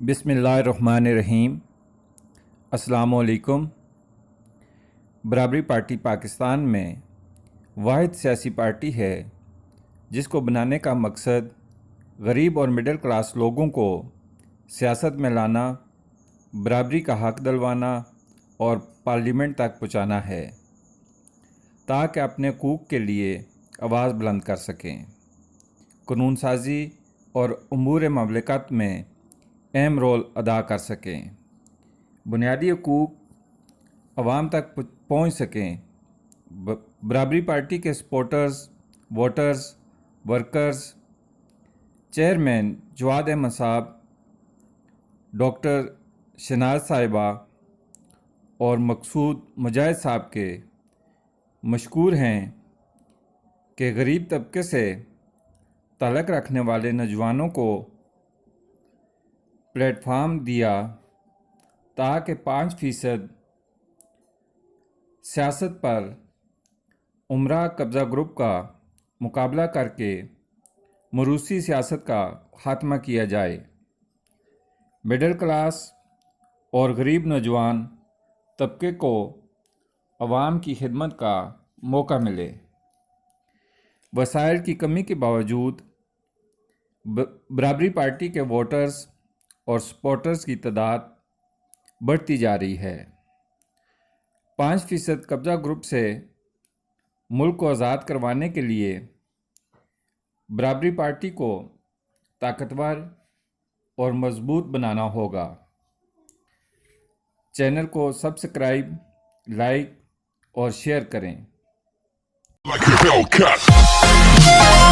بسم اللہ الرحمن الرحیم۔ السلام علیکم۔ برابری پارٹی پاکستان میں واحد سیاسی پارٹی ہے جس کو بنانے کا مقصد غریب اور مڈل کلاس لوگوں کو سیاست میں لانا، برابری کا حق دلوانا اور پارلیمنٹ تک پہنچانا ہے تاکہ اپنے حقوق کے لیے آواز بلند کر سکیں، قانون سازی اور امور مملکت میں اہم رول ادا کر سکیں، بنیادی حقوق عوام تک پہنچ سکیں۔ برابری پارٹی کے سپورٹرز، ووٹرز، ورکرز، چیئرمین جواد احمد صاحب، ڈاکٹر شہناز صاحبہ اور مقصود مجاہد صاحب کے مشکور ہیں کہ غریب طبقے سے تعلق رکھنے والے نوجوانوں کو پلیٹ فارم دیا تاکہ 5% سیاست پر عمرہ قبضہ گروپ کا مقابلہ کر کے موروثی سیاست کا خاتمہ کیا جائے، مڈل کلاس اور غریب نوجوان طبقے کو عوام کی خدمت کا موقع ملے۔ وسائل کی کمی کے باوجود برابری پارٹی کے ووٹرز اور سپورٹرز کی تعداد بڑھتی جا رہی ہے۔ 5% قبضہ گروپ سے ملک کو آزاد کروانے کے لیے برابری پارٹی کو طاقتور اور مضبوط بنانا ہوگا۔ چینل کو سبسکرائب، لائک اور شیئر کریں۔ Like a Hellcat.